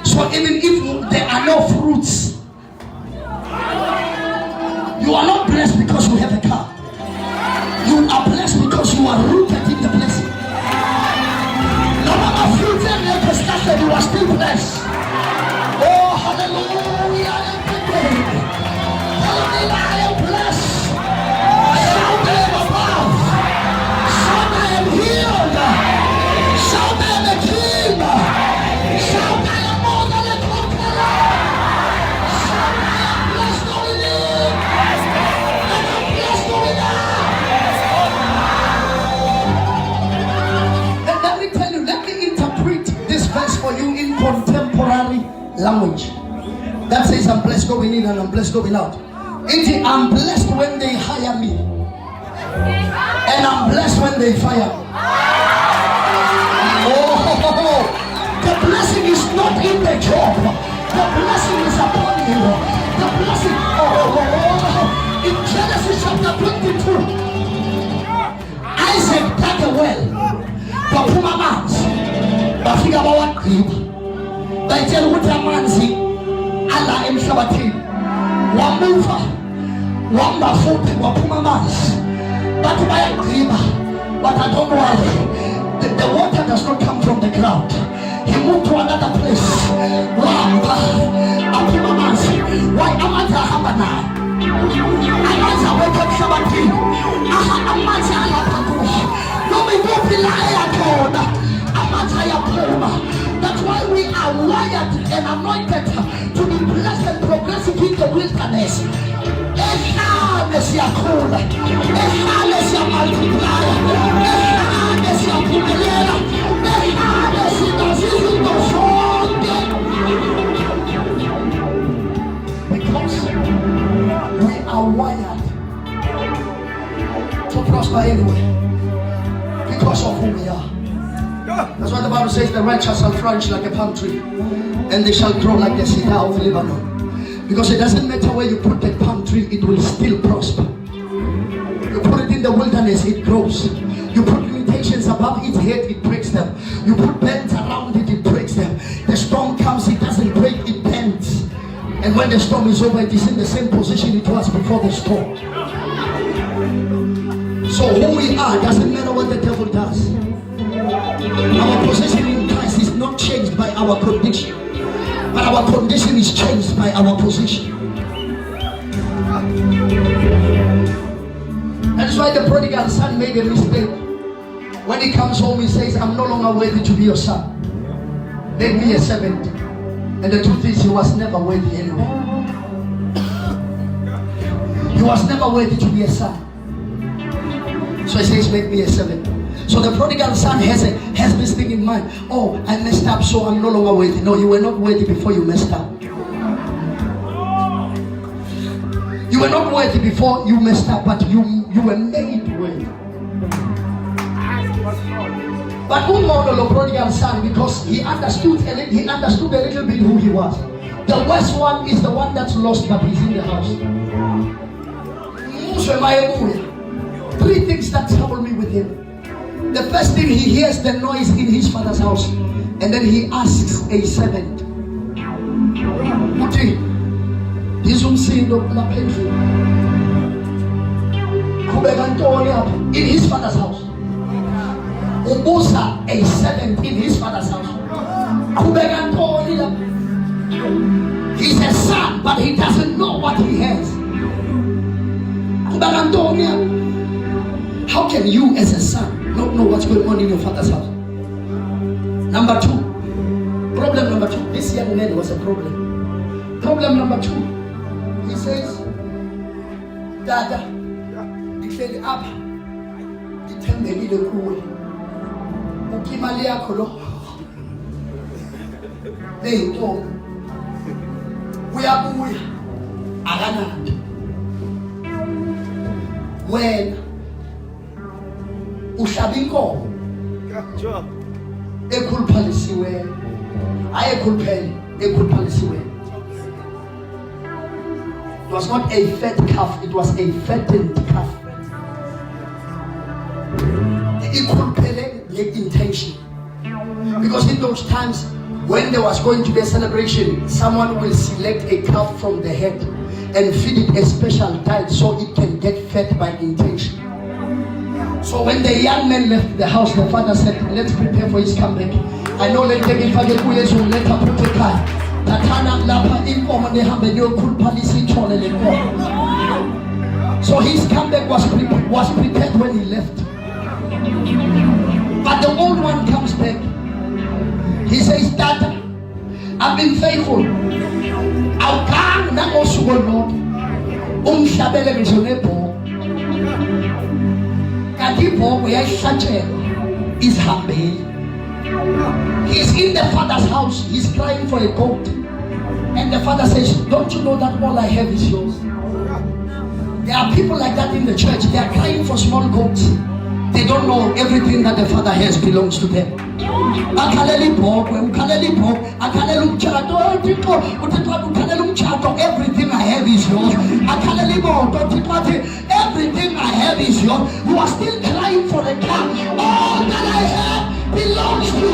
So even if there are no fruits, you are not blessed because you have a car. You are blessed because you are rooted in the blessing. No matter fruits and circumstances, you are still blessed. Oh, hallelujah. I am blessed. Shout I am above. Shout I am healed. Shout I am a king. Shout I am more than a conqueror. Shout I am blessed going in. And I'm blessed going out. Let me tell you, let me interpret this verse for you in contemporary language. That says I'm blessed going in and I'm blessed going out. I'm blessed when they hire me. And I'm blessed when they fire me. Oh, the blessing is not in the job. The blessing is upon you. The blessing, in Genesis chapter 22, Isaac dug a well. But who my man's? But think about what you. But tell what a man's Allah in Shabbatim. wamuva wamba futhi waphuma amanzi bathi bayagqiba but I don't worry, the water does not come from the ground. He moved to another place wamba aphuma amanzi. Why amanzi ahamba naye? Amanzi awekho emhlabathini amanzi alapha kuye noma ikuphi la eyakhona amanzi ayaphuma. That's why we are wired and anointed to be blessed and progressive in the wilderness. Ehlane siyakhula, ehlane siyamultiply, ehlane siyaphumelela, ehlane siyenza izinto zonke. Because we are wired to prosper anyway. Because of who we are. That's why the Bible says the righteous shall flourish like a palm tree, and they shall grow like the cedar of Lebanon. Because it doesn't matter where you put that palm tree, it will still prosper. You put it in the wilderness, it grows. You put limitations above its head, it breaks them. You put bends around it, it breaks them. The storm comes, it doesn't break, it bends. And when the storm is over, it is in the same position it was before the storm. So who we are doesn't matter what the devil does. Our position in Christ is not changed by our condition, but our condition is changed by our position. That is why the prodigal son made a mistake. When he comes home, he says, I'm no longer worthy to be your son. Make me a servant. And the truth is, he was never worthy anyway. He was never worthy to be a son. So he says, make me a servant. So the prodigal son has this thing in mind. Oh, I messed up, so I'm no longer worthy. No, you were not worthy before you messed up. You were not worthy before you messed up, but you were made worthy. But who mourned the prodigal son? Because he understood a little bit who he was. The worst one is the one that's lost, but he's in the house. Three things that trouble me with him. The first thing, he hears the noise in his father's house, and then he asks a servant, in his father's house. A servant in his father's house. He's a son, but he doesn't know what he has. How can you as a son not know what's going on in your father's house? Number two. Problem number two. This young man was a problem. Problem number two. He says, Dada, declare up. Itembelile kuwe. Ukimali yakho lo. Leyinto. Uyabuya. Akanandi. Wena uhlaba inkomo ekhuluphalisiwe ayekhuluphele ekhuluphalisiwe. It was not a fat calf, it was a fattened calf. Ekhuluphele the intention, because in those times when there was going to be a celebration, someone will select a calf from the head and feed it a special diet so it can get fed by intention. So when the young man left the house, the father said, let's prepare for his comeback. I know let them let her put a car. So his comeback was prepared when he left. But the old one comes back. He says, Dad, I've been faithful. I'll come now also Lord. Is happy. He's in the father's house. He's crying for a goat. And the father says, don't you know that all I have is yours? There are people like that in the church. They are crying for small goats. They don't know everything that the father has belongs to them. Everything I have is yours. Everything I have is yours. You are still crying for a car. All that I have belongs to you.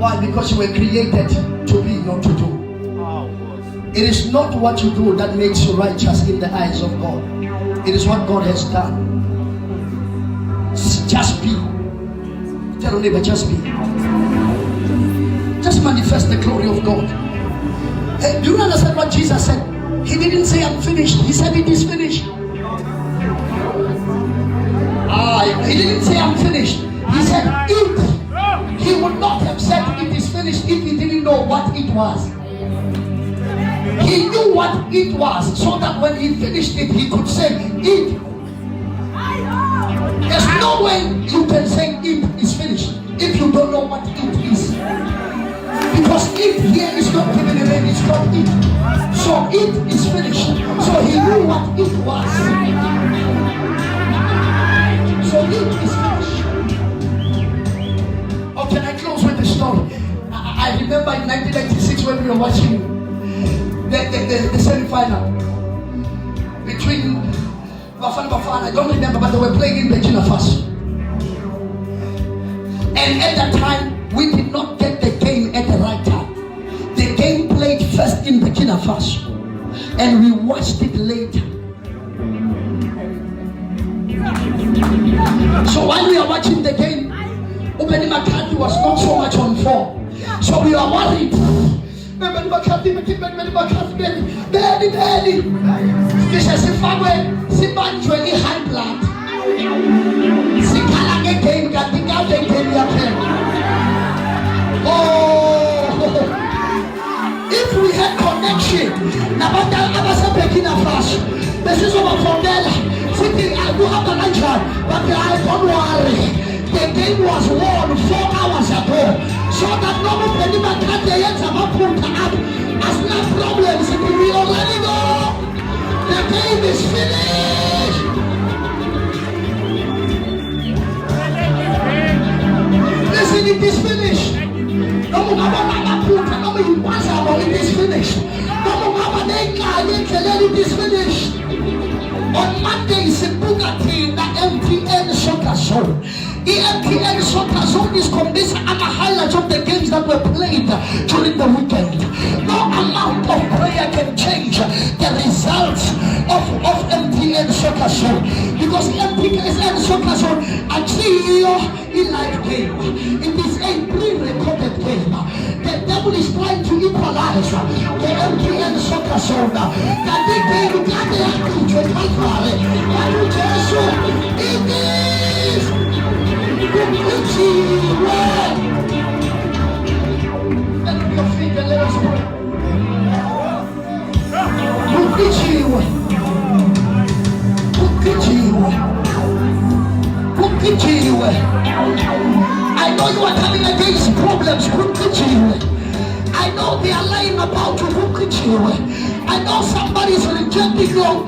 Why? Because you were created to be, not to do. It is not what you do that makes you righteous in the eyes of God. It is what God has done. Just be. Tell your neighbor, just be. Just manifest the glory of God. Hey, do you understand what Jesus said? He didn't say I'm finished. He said it is finished. He didn't say I'm finished. He said it. He would not have said it is finished if he didn't know what it was. He knew what it was, so that when he finished it, he could say it. There's no way you can say it is finished if you don't know what it is. Because it here is not given a name, it's not it. So it is finished. So he knew what it was. So it is finished. Oh, can I close with the story? I remember in 1996 when we were watching the semi-final between Bafana, I don't remember, but they were playing in Burkina Faso. And at that time, we did not get the game at the right time. The game played first in Burkina Faso, and we watched it later. So while we are watching the game, Ubeni McCarthy was not so much on form. So we are worried. Benny McCarthy, this is a family, Simba really high blood. Sikalage game, Gatika, they came here. Oh, if we had connection, Nabata Abasa Burkina Faso, this is over Fondela, sitting at Buhabalancha, but I don't worry. The game was won 4 hours ago. So that no one can even cut the ends of up as no problems. We already know the game is finished. Listen, it is finished. No more it is finished. No more it is finished. On Monday is a Bugatti, the MTN Soccer Zone. The MTN Soccer Zone is condensed on the highlights of the games that were played during the weekend. No amount of prayer can change the results of MTN Soccer Zone, because MTN Soccer Zone actually a live game. It is a pre-recorded game. The devil is trying to equalize the MTN Soccer Zone. That the game got the acting to Calvary. It is. Let your feet and let us pray. I know you are coming against problems. I know they are lying about you. I know somebody is rejecting you.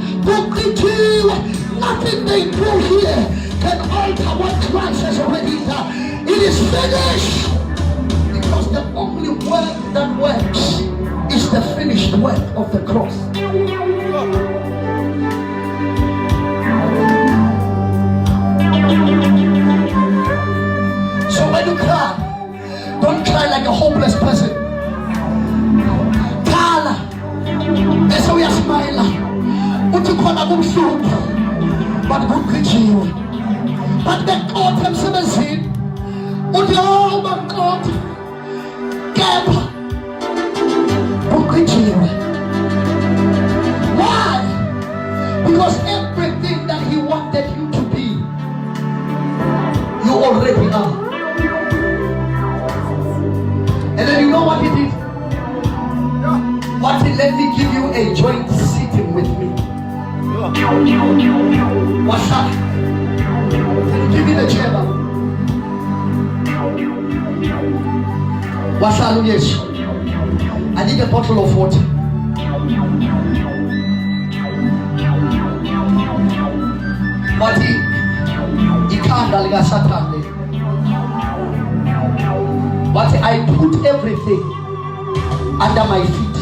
Nothing they do here can alter what Christ has already done. It is finished. Because the only work that works is the finished work of the cross. So when you cry, don't cry like a hopeless person. Kala, that's how we are smiling. What you call a good soup, but good preaching. But the God himself said, oh my God, why? Because everything that he wanted you to be, you already are. And then you know what he did? What he let me give you a joint sitting with me. What's that? Give me the chair back. What's that? Yes. I need a bottle of water. But he can't like Satan. But I put everything under my feet.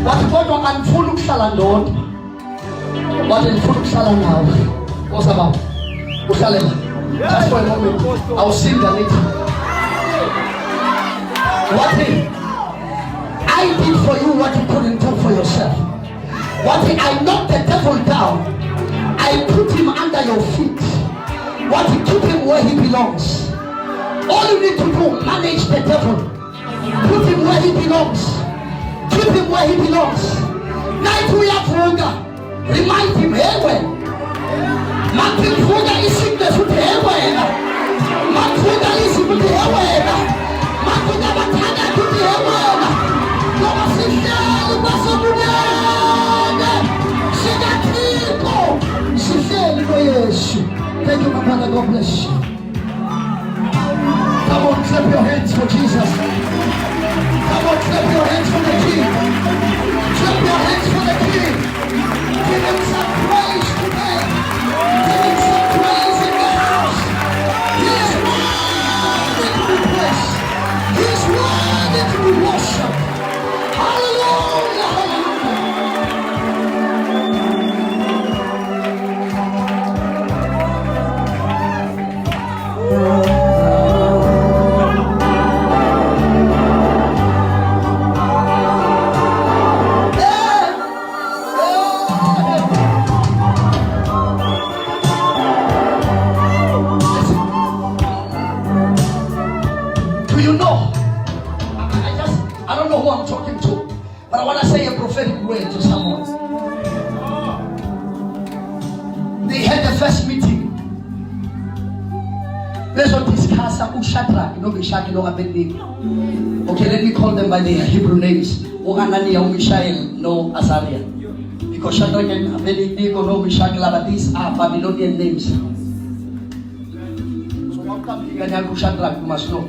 What God can follow Salandon. What in full Salan now? What's about? Just for a moment. I'll sing the later. What I did for you what you couldn't do for yourself. What I knocked the devil down. I put him under your feet. What keep him where he belongs. All you need to do, manage the devil. Put him where he belongs. Keep him where he belongs. Night we have hunger. Remind him, hey, when Martin Fuga is sickness with the airway. Martin is with the airway. Martin Batana to the airway. Loma Sishel, Basabuana. Sigatiko. Sishel, yes. Thank you, my brother. God bless you. Come on, clap your hands for Jesus. Come on, clap your hands for the King. Clap your hands for the King. Give him some praise today. Give him some praise in the house. He is worthy to be blessed. He is worthy to be worshipped. Hallelujah, I don't know who I'm talking to, but I want to say a prophetic word to someone. They had the first meeting. Let's not discuss Shadrach, Meshach, Abednego. Okay, let me call them by their Hebrew names. Ananias, Mishael, no Azariah. Because Shadrach and Abednego, no Meshach, but these are Babylonian names. So how come you can Shadrach? You must know.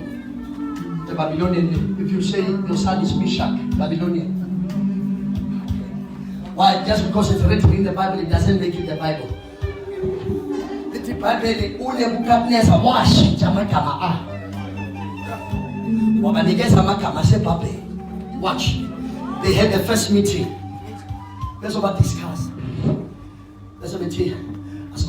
The Babylonian name. If you say your son is Meshach, Babylonian. Why? Just because it's written in the Bible, it doesn't make it the Bible. The Bible only bukapneza wash jamakama wabanigeza makama se pape. Watch. They had the first meeting. Let's over discuss. Let's meet here. As